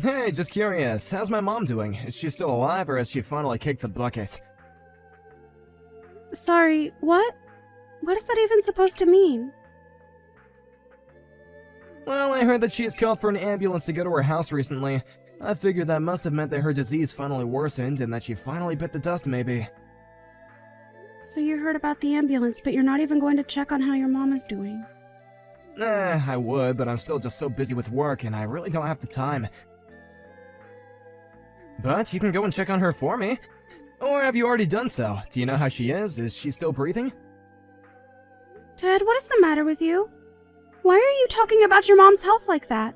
Hey, just curious, how's my mom doing? Is she still alive or has she finally kicked the bucket? Sorry, what? What is that even supposed to mean? Well, I heard that she's called for an ambulance to go to her house recently. I figured that must have meant that her disease finally worsened and that she finally bit the dust, maybe. So you heard about the ambulance, but you're not even going to check on how your mom is doing. I would, but I'm still just so busy with work and I really don't have the time. But you can go and check on her for me. Or have you already done so? Do you know how she is? Is she still breathing? Ted, what is the matter with you? Why are you talking about your mom's health like that?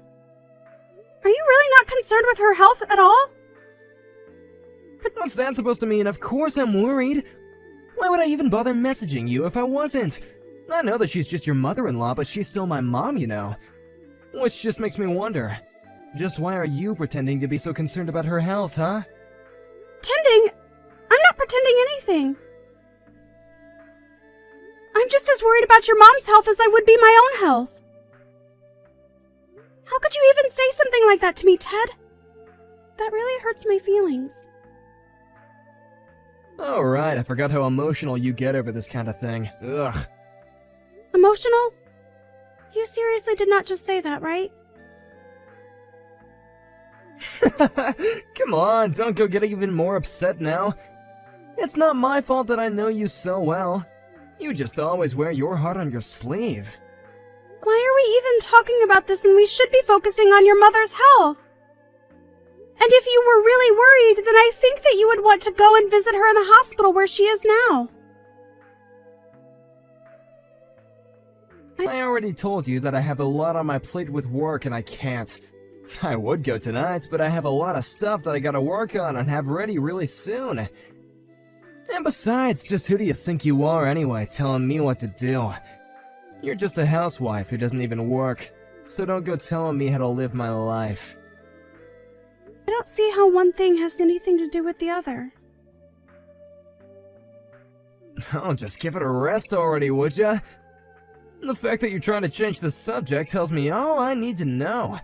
Are you really not concerned with her health at all? What's that supposed to mean? Of course I'm worried. Why would I even bother messaging you if I wasn't? I know that she's just your mother-in-law, but she's still my mom, you know. Which just makes me wonder. Just why are you pretending to be so concerned about her health, huh? Pretending? I'm not pretending anything. I'm just as worried about your mom's health as I would be my own health. How could you even say something like that to me, Ted? That really hurts my feelings. Oh right, I forgot how emotional you get over this kind of thing. Ugh. Emotional? You seriously did not just say that, right? Come on, don't go getting even more upset now. It's not my fault that I know you so well. You just always wear your heart on your sleeve. Why are we even talking about this when we should be focusing on your mother's health? And if you were really worried, then I think that you would want to go and visit her in the hospital where she is now. I already told you that I have a lot on my plate with work and I can't. I would go tonight, but I have a lot of stuff that I gotta work on and have ready really soon. And besides, just who do you think you are anyway, telling me what to do? You're just a housewife who doesn't even work, so don't go telling me how to live my life. I don't see how one thing has anything to do with the other. Oh, just give it a rest already, would ya? The fact that you're trying to change the subject tells me all I need to know.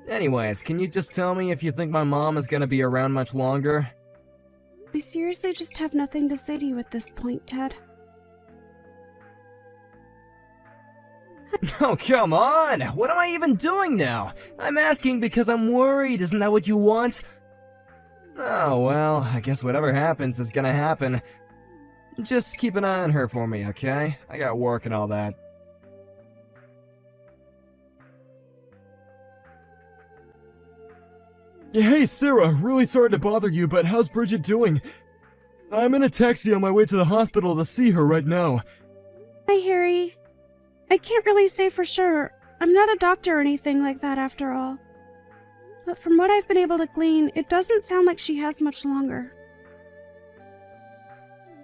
Anyways, can you just tell me if you think my mom is gonna be around much longer? I seriously just have nothing to say to you at this point, Ted. Oh, come on! What am I even doing now? I'm asking because I'm worried, isn't that what you want? Oh, well, I guess whatever happens is gonna happen. Just keep an eye on her for me, okay? I got work and all that. Hey, Sarah, really sorry to bother you, but how's Bridget doing? I'm in a taxi on my way to the hospital to see her right now. Hi, Harry. I can't really say for sure. I'm not a doctor or anything like that after all. But from what I've been able to glean, it doesn't sound like she has much longer.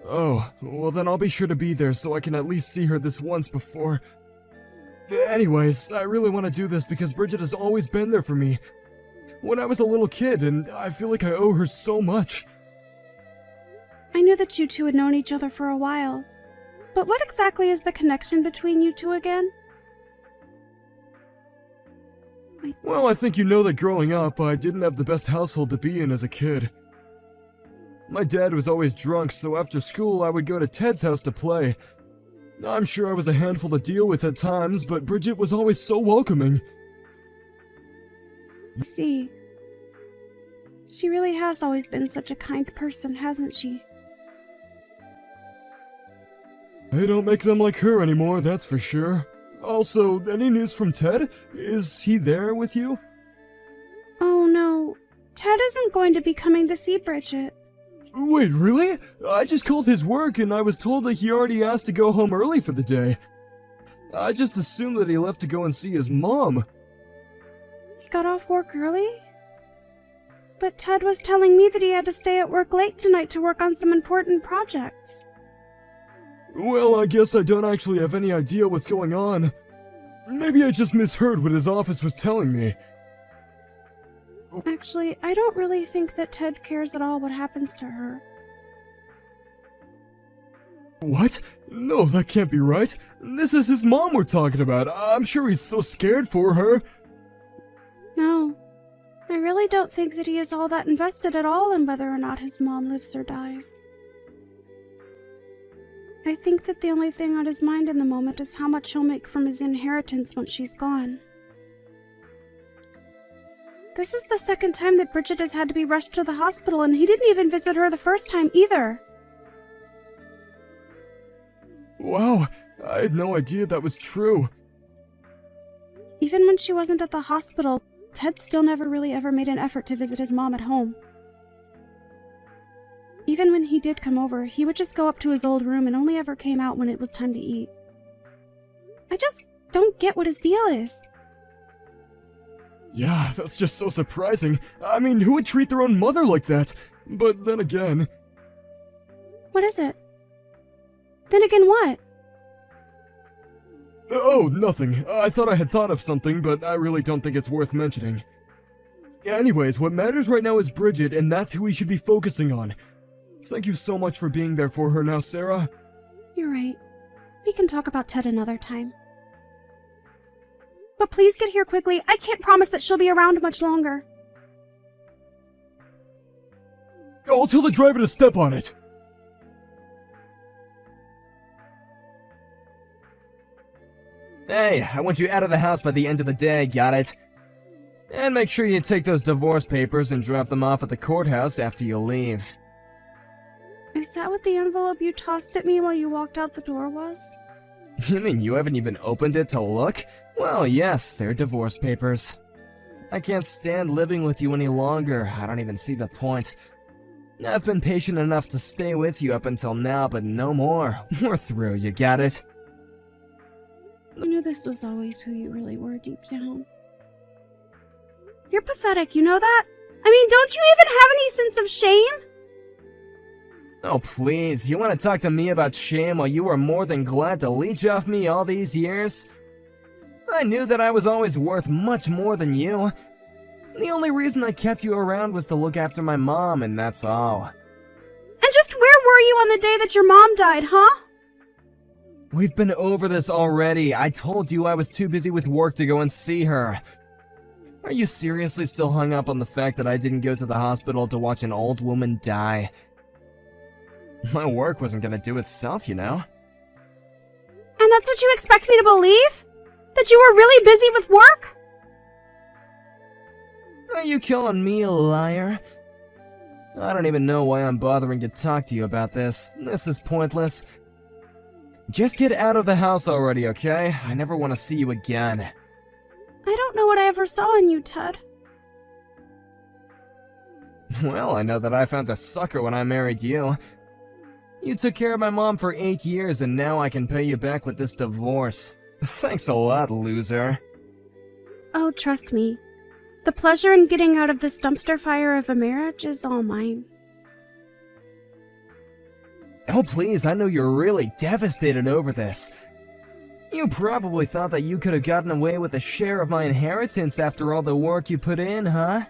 Oh, well then I'll be sure to be there so I can at least see her this once before. Anyways, I really want to do this because Bridget has always been there for me when I was a little kid, and I feel like I owe her so much. I knew that you two had known each other for a while. But what exactly is the connection between you two again? Well, I think you know that growing up, I didn't have the best household to be in as a kid. My dad was always drunk, so after school I would go to Ted's house to play. I'm sure I was a handful to deal with at times, but Bridget was always so welcoming. I see. She really has always been such a kind person, hasn't she? They don't make them like her anymore, that's for sure. Also, any news from Ted? Is he there with you? Oh no, Ted isn't going to be coming to see Bridget. Wait, really? I just called his work and I was told that he already asked to go home early for the day. I just assumed that he left to go and see his mom. He got off work early? But Ted was telling me that he had to stay at work late tonight to work on some important projects. Well, I guess I don't actually have any idea what's going on. Maybe I just misheard what his office was telling me. Actually, I don't really think that Ted cares at all what happens to her. What? No, that can't be right. This is his mom we're talking about. I'm sure he's so scared for her. No, I really don't think that he is all that invested at all in whether or not his mom lives or dies. I think that the only thing on his mind in the moment is how much he'll make from his inheritance once she's gone. This is the second time that Bridget has had to be rushed to the hospital, and he didn't even visit her the first time either. Wow, I had no idea that was true. Even when she wasn't at the hospital, Ted still never really ever made an effort to visit his mom at home. Even when he did come over, he would just go up to his old room and only ever came out when it was time to eat. I just don't get what his deal is. Yeah, that's just so surprising. I mean, who would treat their own mother like that? But then again... What is it? Then again what? Oh, nothing. I thought I had thought of something, but I really don't think it's worth mentioning. Anyways, what matters right now is Bridget, and that's who we should be focusing on. Thank you so much for being there for her now, Sarah. You're right. We can talk about Ted another time. But please get here quickly. I can't promise that she'll be around much longer. I'll tell the driver to step on it. Hey, I want you out of the house by the end of the day, got it? And make sure you take those divorce papers and drop them off at the courthouse after you leave. Is that what the envelope you tossed at me while you walked out the door was? You mean you haven't even opened it to look? Well, yes, they're divorce papers. I can't stand living with you any longer. I don't even see the point. I've been patient enough to stay with you up until now, but no more. We're through, you got it? I knew this was always who you really were deep down. You're pathetic, you know that? I mean, don't you even have any sense of shame? Oh, please, you want to talk to me about shame while you were more than glad to leech off me all these years? I knew that I was always worth much more than you. The only reason I kept you around was to look after my mom, and that's all. And just where were you on the day that your mom died, huh? We've been over this already. I told you I was too busy with work to go and see her. Are you seriously still hung up on the fact that I didn't go to the hospital to watch an old woman die? My work wasn't gonna do itself, you know? And that's what you expect me to believe? That you were really busy with work? Are you calling me a liar? I don't even know why I'm bothering to talk to you about this. This is pointless. Just get out of the house already, okay? I never want to see you again. I don't know what I ever saw in you, Ted. Well, I know that I found a sucker when I married you. You took care of my mom for 8 years, and now I can pay you back with this divorce. Thanks a lot, loser. Oh, trust me. The pleasure in getting out of this dumpster fire of a marriage is all mine. Oh, please, I know you're really devastated over this. You probably thought that you could have gotten away with a share of my inheritance after all the work you put in, huh?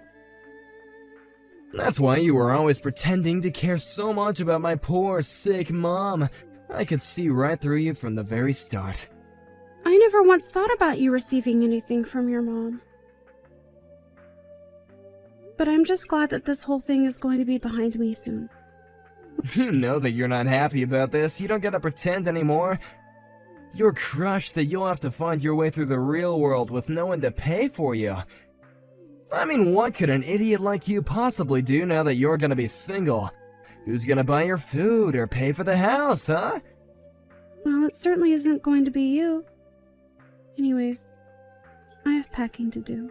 That's why you were always pretending to care so much about my poor, sick mom. I could see right through you from the very start. I never once thought about you receiving anything from your mom. But I'm just glad that this whole thing is going to be behind me soon. You know that you're not happy about this. You don't gotta pretend anymore. You're crushed that you'll have to find your way through the real world with no one to pay for you. I mean, what could an idiot like you possibly do now that you're gonna be single? Who's gonna buy your food or pay for the house, huh? Well, it certainly isn't going to be you. Anyways, I have packing to do.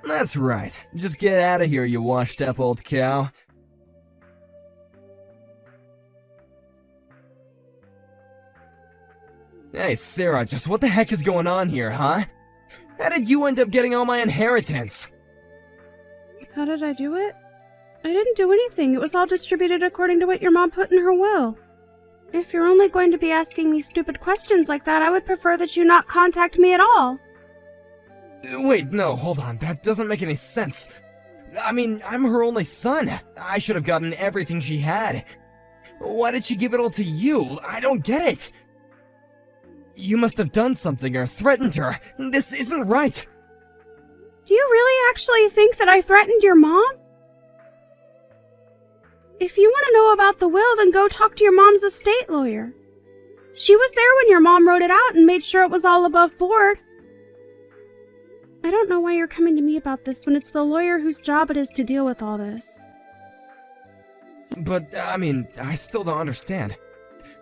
That's right. Just get out of here, you washed-up old cow. Hey, Sarah, just what the heck is going on here, huh? How did you end up getting all my inheritance? How did I do it? I didn't do anything. It was all distributed according to what your mom put in her will. If you're only going to be asking me stupid questions like that, I would prefer that you not contact me at all. Wait, no, hold on. That doesn't make any sense. I mean, I'm her only son. I should have gotten everything she had. Why did she give it all to you? I don't get it. You must have done something or threatened her. This isn't right. Do you really actually think that I threatened your mom? If you want to know about the will, then go talk to your mom's estate lawyer. She was there when your mom wrote it out and made sure it was all above board. I don't know why you're coming to me about this when it's the lawyer whose job it is to deal with all this. But, I still don't understand.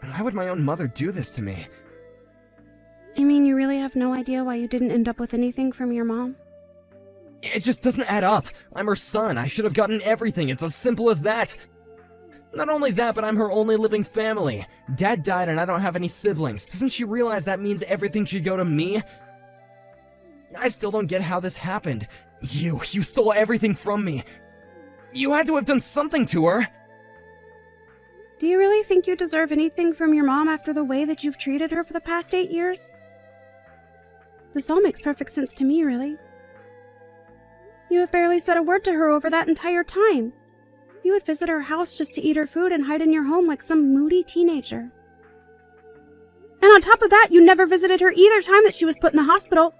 Why would my own mother do this to me? You mean you really have no idea why you didn't end up with anything from your mom? It just doesn't add up. I'm her son. I should have gotten everything. It's as simple as that. Not only that, but I'm her only living family. Dad died and I don't have any siblings. Doesn't she realize that means everything should go to me? I still don't get how this happened. You stole everything from me. You had to have done something to her. Do you really think you deserve anything from your mom after the way that you've treated her for the past 8 years? This all makes perfect sense to me, really. You have barely said a word to her over that entire time. You would visit her house just to eat her food and hide in your home like some moody teenager. And on top of that, you never visited her either time that she was put in the hospital.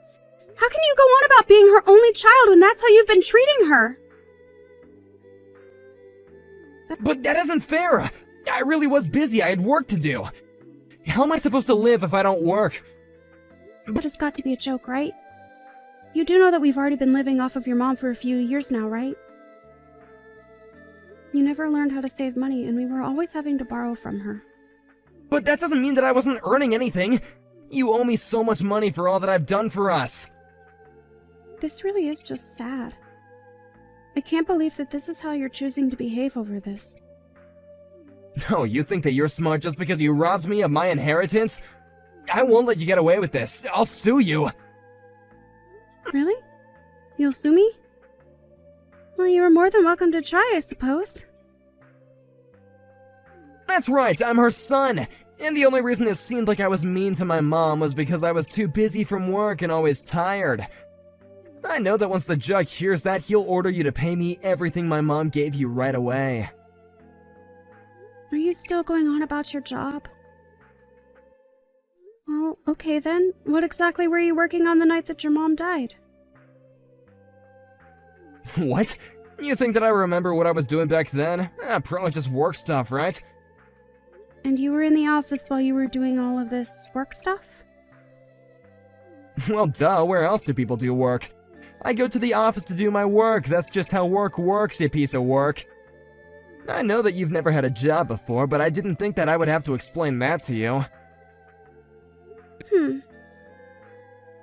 How can you go on about being her only child when that's how you've been treating her? But that isn't fair. I really was busy. I had work to do. How am I supposed to live if I don't work? But it's got to be a joke, right? You do know that we've already been living off of your mom for a few years now, right? You never learned how to save money, and we were always having to borrow from her. But that doesn't mean that I wasn't earning anything. You owe me so much money for all that I've done for us. This really is just sad. I can't believe that this is how you're choosing to behave over this. No, you think that you're smart just because you robbed me of my inheritance? I won't let you get away with this. I'll sue you. Really? You'll sue me? Well, you are more than welcome to try, I suppose. That's right, I'm her son. And the only reason it seemed like I was mean to my mom was because I was too busy from work and always tired. I know that once the judge hears that, he'll order you to pay me everything my mom gave you right away. Are you still going on about your job? Well, okay then. What exactly were you working on the night that your mom died? What? You think that I remember what I was doing back then? Probably just work stuff, right? And you were in the office while you were doing all of this work stuff? Well, duh, where else do people do work? I go to the office to do my work. That's just how work works, you piece of work. I know that you've never had a job before, but I didn't think that I would have to explain that to you.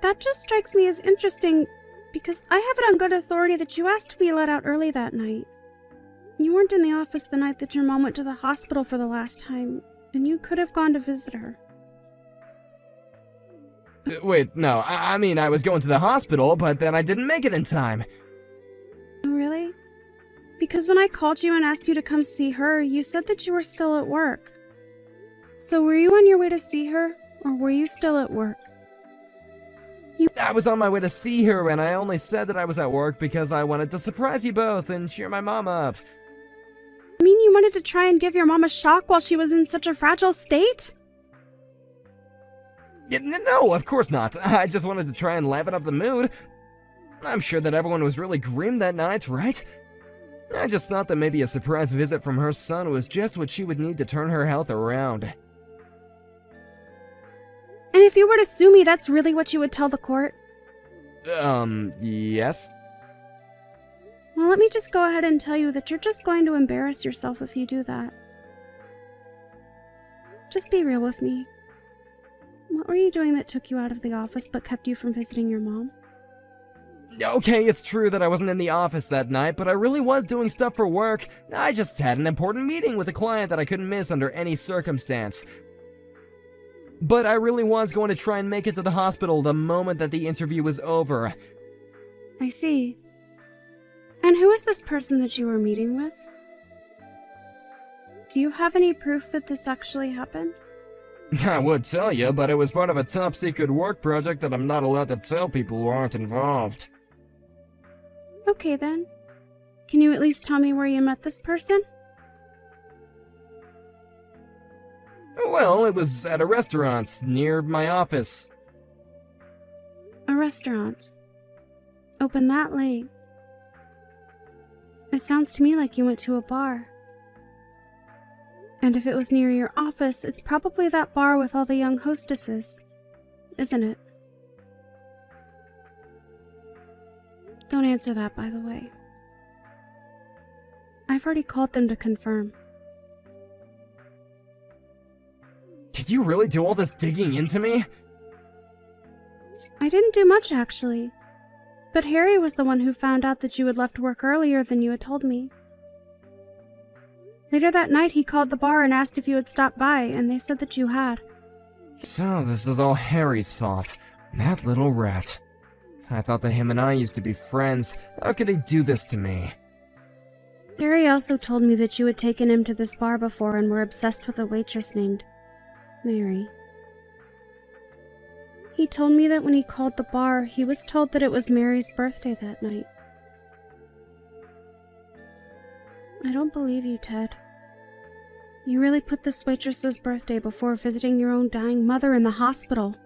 That just strikes me as interesting, because I have it on good authority that you asked to be let out early that night. You weren't in the office the night that your mom went to the hospital for the last time, and you could have gone to visit her. Wait, no, I mean I was going to the hospital, but then I didn't make it in time. Oh, really? Because when I called you and asked you to come see her, you said that you were still at work. So were you on your way to see her, or were you still at work? I was on my way to see her, and I only said that I was at work because I wanted to surprise you both and cheer my mom up. You mean you wanted to try and give your mom a shock while she was in such a fragile state? No, of course not. I just wanted to try and liven up the mood. I'm sure that everyone was really grim that night, right? I just thought that maybe a surprise visit from her son was just what she would need to turn her health around. And if you were to sue me, that's really what you would tell the court? Yes? Well, let me just go ahead and tell you that you're just going to embarrass yourself if you do that. Just be real with me. What were you doing that took you out of the office but kept you from visiting your mom? Okay, it's true that I wasn't in the office that night, but I really was doing stuff for work. I just had an important meeting with a client that I couldn't miss under any circumstance. But I really was going to try and make it to the hospital the moment that the interview was over. I see. And who is this person that you were meeting with? Do you have any proof that this actually happened? I would tell you, but it was part of a top-secret work project that I'm not allowed to tell people who aren't involved. Okay then. Can you at least tell me where you met this person? Well, it was at a restaurant near my office. A restaurant. Open that late? It sounds to me like you went to a bar. And if it was near your office, it's probably that bar with all the young hostesses, isn't it? Don't answer that, by the way. I've already called them to confirm. Did you really do all this digging into me? I didn't do much, actually. But Harry was the one who found out that you had left work earlier than you had told me. Later that night, he called the bar and asked if you had stopped by, and they said that you had. So this is all Harry's fault. That little rat. I thought that him and I used to be friends. How could he do this to me? Harry also told me that you had taken him to this bar before and were obsessed with a waitress named Mary. He told me that when he called the bar, he was told that it was Mary's birthday that night. I don't believe you, Ted. You really put this waitress's birthday before visiting your own dying mother in the hospital.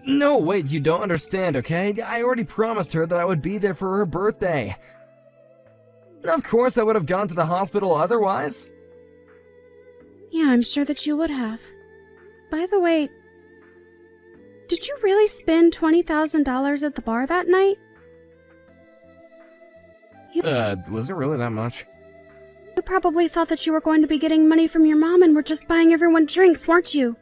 No, wait, you don't understand, okay? I already promised her that I would be there for her birthday. Of course I would have gone to the hospital otherwise. Yeah, I'm sure that you would have. By the way, did you really spend $20,000 at the bar that night? Was it really that much? You probably thought that you were going to be getting money from your mom and were just buying everyone drinks, weren't you?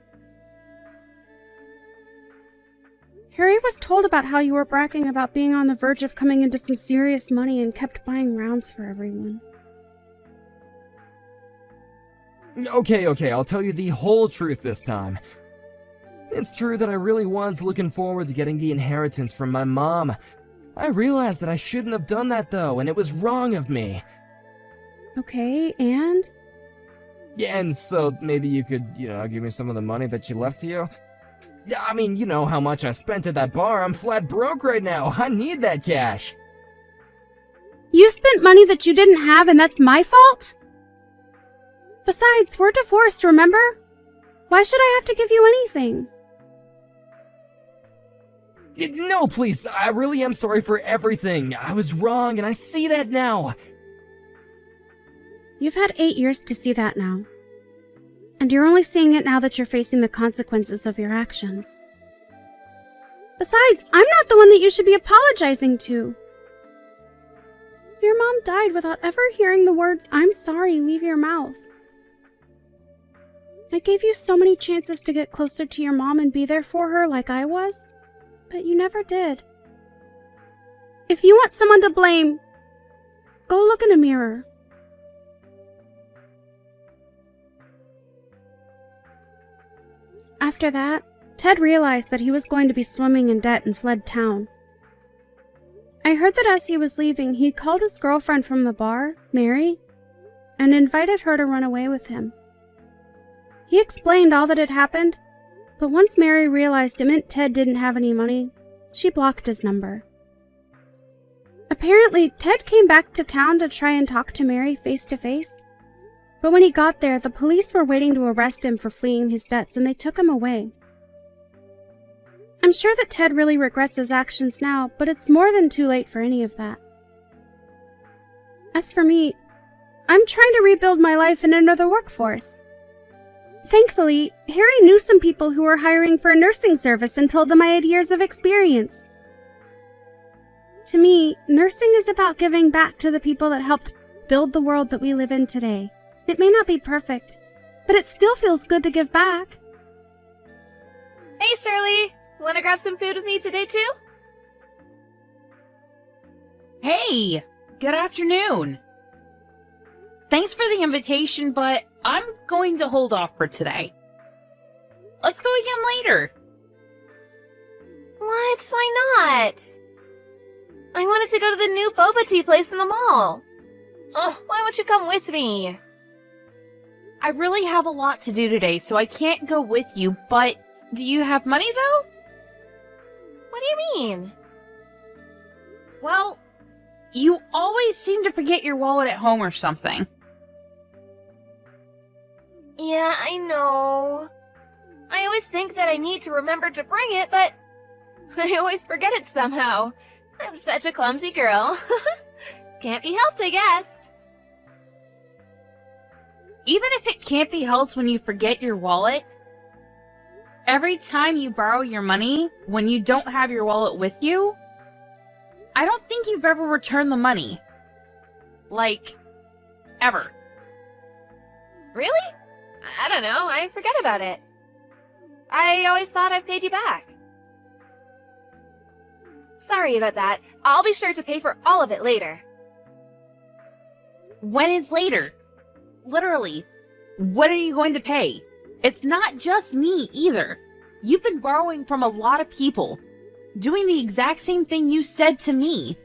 Harry was told about how you were bragging about being on the verge of coming into some serious money and kept buying rounds for everyone. Okay, I'll tell you the whole truth this time. It's true that I really was looking forward to getting the inheritance from my mom. I realized that I shouldn't have done that though, and it was wrong of me. Okay, and? Yeah, and so maybe you could, give me some of the money that she left to you? I mean, you know how much I spent at that bar. I'm flat broke right now. I need that cash. You spent money that you didn't have and that's my fault? Besides, we're divorced, remember? Why should I have to give you anything? No, please, I really am sorry for everything. I was wrong, and I see that now. You've had 8 years to see that now. And you're only seeing it now that you're facing the consequences of your actions. Besides, I'm not the one that you should be apologizing to. Your mom died without ever hearing the words, "I'm sorry," leave your mouth. I gave you so many chances to get closer to your mom and be there for her like I was, but you never did. If you want someone to blame, go look in a mirror. After that, Ted realized that he was going to be swimming in debt and fled town. I heard that as he was leaving, he called his girlfriend from the bar, Mary, and invited her to run away with him. He explained all that had happened, but once Mary realized it meant Ted didn't have any money, she blocked his number. Apparently, Ted came back to town to try and talk to Mary face to face, but when he got there, the police were waiting to arrest him for fleeing his debts, and they took him away. I'm sure that Ted really regrets his actions now, but it's more than too late for any of that. As for me, I'm trying to rebuild my life and enter the workforce. Thankfully, Harry knew some people who were hiring for a nursing service and told them I had years of experience. To me, nursing is about giving back to the people that helped build the world that we live in today. It may not be perfect, but it still feels good to give back. Hey, Shirley! Wanna grab some food with me today, too? Hey! Good afternoon! Thanks for the invitation, but I'm going to hold off for today. Let's go again later. What? Why not? I wanted to go to the new boba tea place in the mall. Oh, why won't you come with me? I really have a lot to do today, so I can't go with you, but do you have money, though? What do you mean? Well, you always seem to forget your wallet at home or something. Yeah, I know. I always think that I need to remember to bring it, but I always forget it somehow. I'm such a clumsy girl. Can't be helped, I guess. Even if it can't be helped when you forget your wallet, every time you borrow your money when you don't have your wallet with you, I don't think you've ever returned the money. Like, ever. Really? I don't know. I forget about it. I always thought I've paid you back. Sorry about that. I'll be sure to pay for all of it later. When is later? Literally, when are you going to pay? It's not just me either. You've been borrowing from a lot of people, doing the exact same thing you said to me.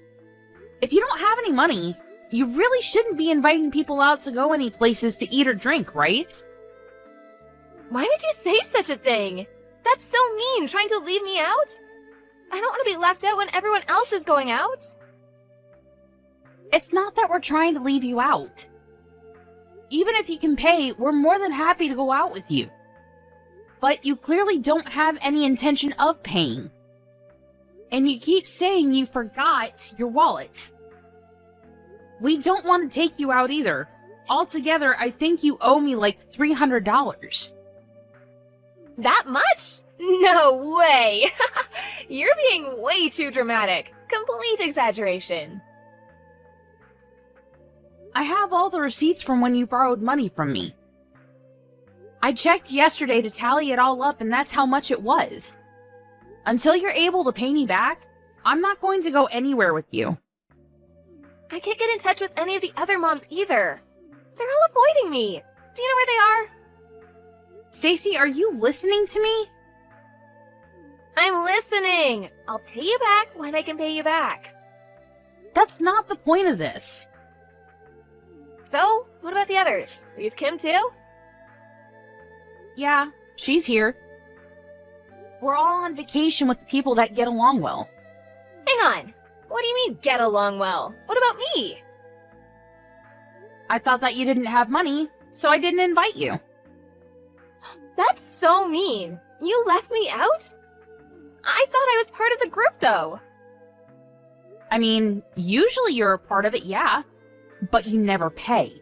If you don't have any money, you really shouldn't be inviting people out to go any places to eat or drink, right? Why would you say such a thing? That's so mean, trying to leave me out. I don't want to be left out when everyone else is going out. It's not that we're trying to leave you out. Even if you can pay, we're more than happy to go out with you. But you clearly don't have any intention of paying. And you keep saying you forgot your wallet. We don't want to take you out either. Altogether, I think you owe me like $300. That much? No way! You're being way too dramatic. Complete exaggeration. I have all the receipts from when you borrowed money from me. I checked yesterday to tally it all up, and that's how much it was. Until you're able to pay me back, I'm not going to go anywhere with you. I can't get in touch with any of the other moms either. They're all avoiding me. Do you know where they are? Stacy, are you listening to me? I'm listening. I'll pay you back when I can pay you back. That's not the point of this. So, what about the others? Is Kim too? Yeah, she's here. We're all on vacation with the people that get along well. Hang on. What do you mean, get along well? What about me? I thought that you didn't have money, so I didn't invite you. That's so mean. You left me out? I thought I was part of the group, though. I mean, usually you're a part of it, yeah, but you never pay.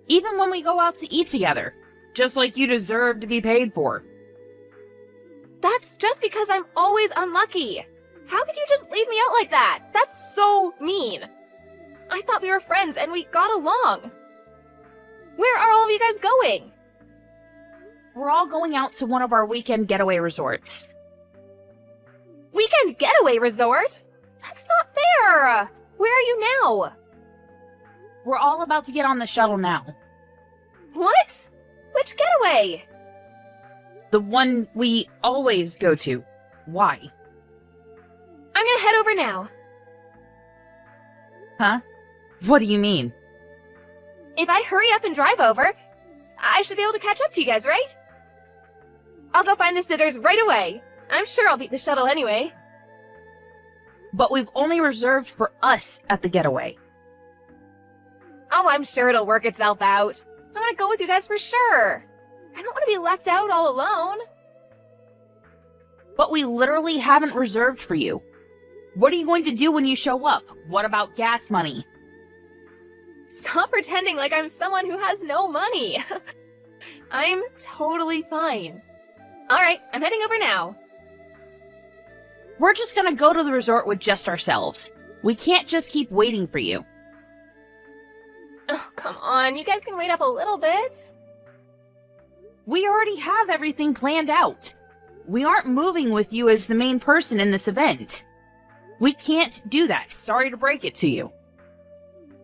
Even when we go out to eat together, just like you deserve to be paid for. That's just because I'm always unlucky. How could you just leave me out like that? That's so mean. I thought we were friends and we got along. Where are all of you guys going? We're all going out to one of our weekend getaway resorts. Weekend getaway resort? That's not fair. Where are you now? We're all about to get on the shuttle now. What? Which getaway? The one we always go to. Why? I'm gonna head over now. Huh? What do you mean? If I hurry up and drive over, I should be able to catch up to you guys, right? I'll go find the sitters right away. I'm sure I'll beat the shuttle anyway. But we've only reserved for us at the getaway. Oh, I'm sure it'll work itself out. I want to go with you guys for sure. I don't want to be left out all alone. But we literally haven't reserved for you. What are you going to do when you show up? What about gas money? Stop pretending like I'm someone who has no money. I'm totally fine. All right, I'm heading over now. We're just gonna go to the resort with just ourselves. We can't just keep waiting for you. Oh, come on. You guys can wait up a little bit. We already have everything planned out. We aren't moving with you as the main person in this event. We can't do that. Sorry to break it to you.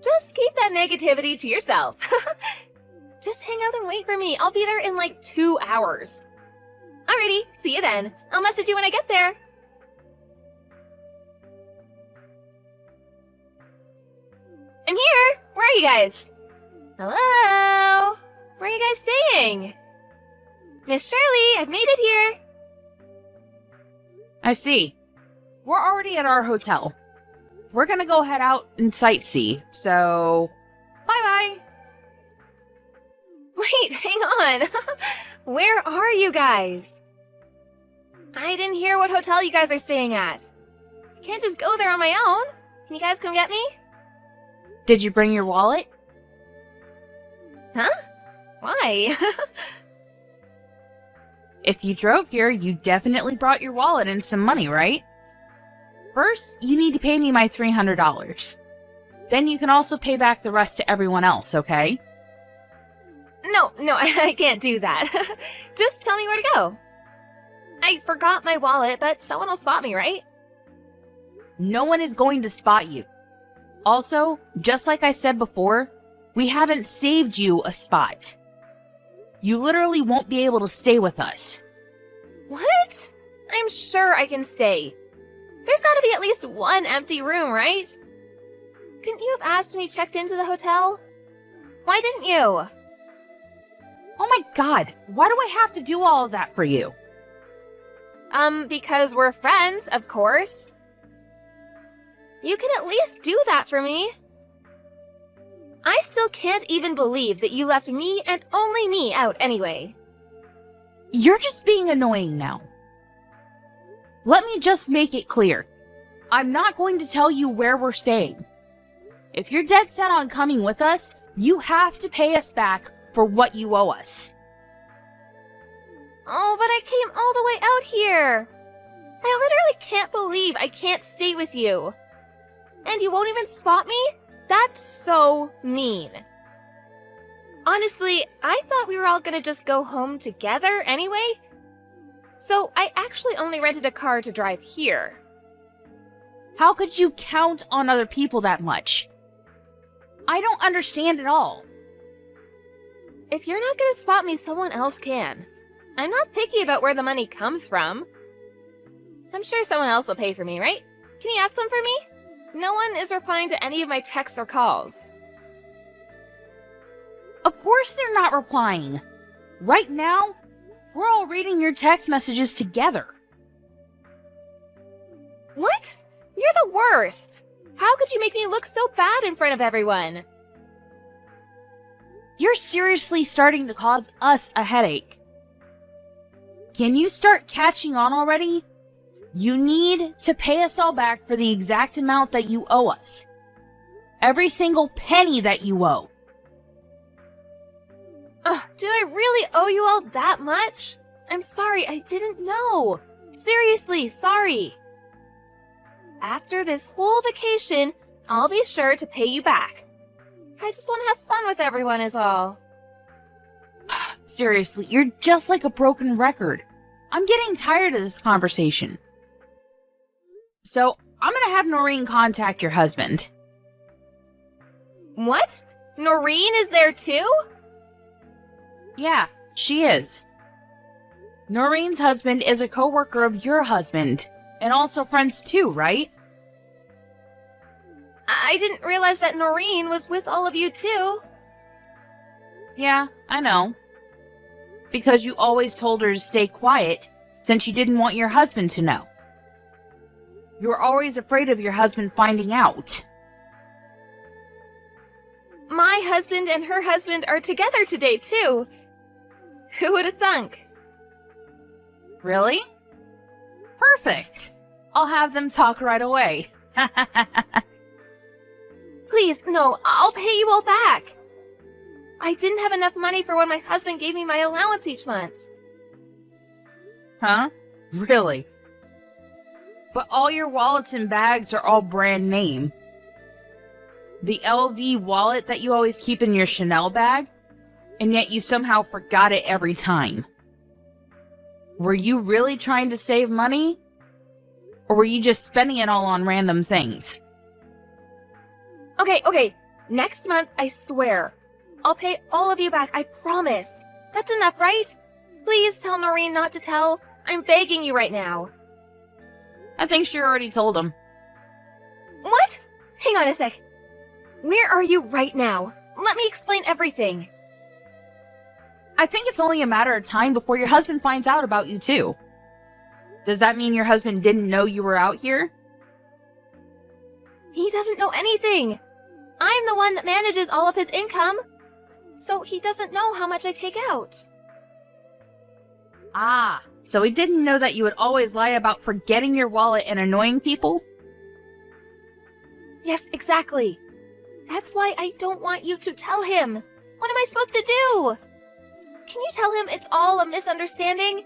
Just keep that negativity to yourself. Just hang out and wait for me. I'll be there in like 2 hours. Alrighty, see you then. I'll message you when I get there. I'm here! Where are you guys? Hello? Where are you guys staying? Miss Shirley, I've made it here. I see. We're already at our hotel. We're gonna go head out and sightsee, so... Bye-bye! Wait, hang on. Where are you guys? I didn't hear what hotel you guys are staying at. can't just go there on my own. Can you guys come get me? Did you bring your wallet? Huh? Why? If you drove here, you definitely brought your wallet and some money, right? First, you need to pay me my $300. Then you can also pay back the rest to everyone else, okay? No, I can't do that. Just tell me where to go. I forgot my wallet, but someone will spot me, right? No one is going to spot you. Also, just like I said before, we haven't saved you a spot. You literally won't be able to stay with us. What? I'm sure I can stay. There's gotta be at least one empty room, right? Couldn't you have asked when you checked into the hotel? Why didn't you? Oh my god, why do I have to do all of that for you? Because we're friends, of course. You can at least do that for me. I still can't even believe that you left me and only me out anyway. You're just being annoying now. Let me just make it clear. I'm not going to tell you where we're staying. If you're dead set on coming with us, you have to pay us back for what you owe us. Oh, but I came all the way out here. I literally can't believe I can't stay with you. And you won't even spot me? That's so mean. Honestly, I thought we were all gonna just go home together anyway. So I actually only rented a car to drive here. How could you count on other people that much? I don't understand at all. If you're not gonna spot me, someone else can. I'm not picky about where the money comes from. I'm sure someone else will pay for me, right? Can you ask them for me? No one is replying to any of my texts or calls. Of course they're not replying. Right now, we're all reading your text messages together. What? You're the worst. How could you make me look so bad in front of everyone? You're seriously starting to cause us a headache. Can you start catching on already? You need to pay us all back for the exact amount that you owe us. Every single penny that you owe. Do I really owe you all that much? I'm sorry, I didn't know. Seriously, sorry. After this whole vacation, I'll be sure to pay you back. I just want to have fun with everyone is all. Seriously, you're just like a broken record. I'm getting tired of this conversation. So, I'm gonna have Noreen contact your husband. What? Noreen is there too? Yeah, she is. Noreen's husband is a coworker of your husband, and also friends too, right? I didn't realize that Noreen was with all of you too. Yeah, I know. Because you always told her to stay quiet, since you didn't want your husband to know. You were always afraid of your husband finding out. My husband and her husband are together today too. Who would have thunk? Really? Perfect. I'll have them talk right away. Please, no, I'll pay you all back. I didn't have enough money for when my husband gave me my allowance each month. Huh? Really? But all your wallets and bags are all brand name. The LV wallet that you always keep in your Chanel bag, and yet you somehow forgot it every time. Were you really trying to save money? Or were you just spending it all on random things? Okay. Next month, I swear. I'll pay all of you back, I promise. That's enough, right? Please tell Noreen not to tell. I'm begging you right now. I think she already told him. What? Hang on a sec. Where are you right now? Let me explain everything. I think it's only a matter of time before your husband finds out about you too. Does that mean your husband didn't know you were out here? He doesn't know anything. I'm the one that manages all of his income. So he doesn't know how much I take out. Ah, so he didn't know that you would always lie about forgetting your wallet and annoying people? Yes, exactly. That's why I don't want you to tell him. What am I supposed to do? Can you tell him it's all a misunderstanding?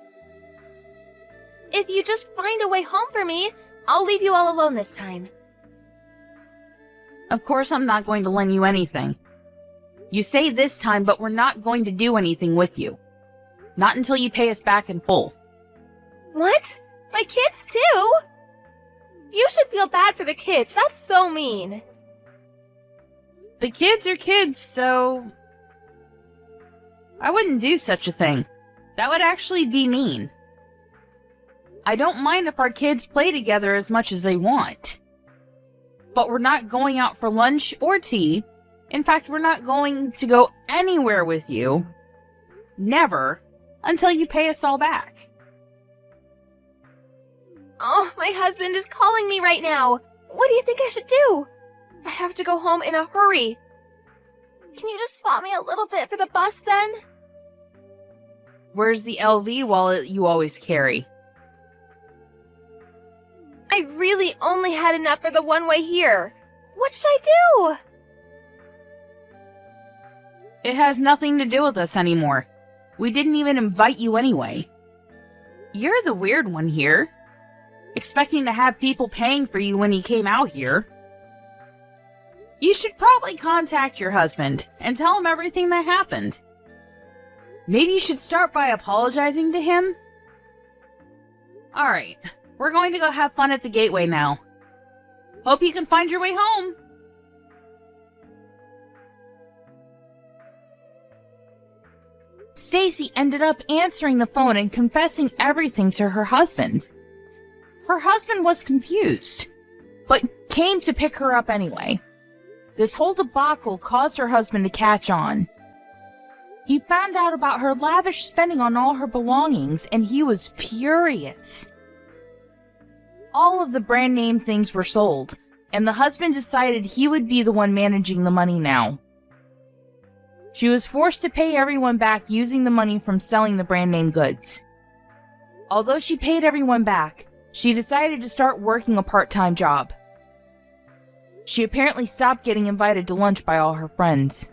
If you just find a way home for me, I'll leave you all alone this time. Of course I'm not going to lend you anything. You say this time, but we're not going to do anything with you. Not until you pay us back in full. What? My kids too? You should feel bad for the kids. That's so mean. The kids are kids, so... I wouldn't do such a thing. That would actually be mean. I don't mind if our kids play together as much as they want. But we're not going out for lunch or tea. In fact, we're not going to go anywhere with you. Never. Until you pay us all back. Oh, my husband is calling me right now. What do you think I should do? I have to go home in a hurry. Can you just spot me a little bit for the bus then? Where's the LV wallet you always carry? I really only had enough for the one-way here. What should I do? It has nothing to do with us anymore. We didn't even invite you anyway. You're the weird one here. Expecting to have people paying for you when he came out here. You should probably contact your husband and tell him everything that happened. Maybe you should start by apologizing to him? Alright, we're going to go have fun at the Gateway now. Hope you can find your way home. Stacy ended up answering the phone and confessing everything to her husband. Her husband was confused, but came to pick her up anyway. This whole debacle caused her husband to catch on. He found out about her lavish spending on all her belongings, and he was furious. All of the brand name things were sold, and the husband decided he would be the one managing the money now. She was forced to pay everyone back using the money from selling the brand name goods. Although she paid everyone back, she decided to start working a part-time job. She apparently stopped getting invited to lunch by all her friends.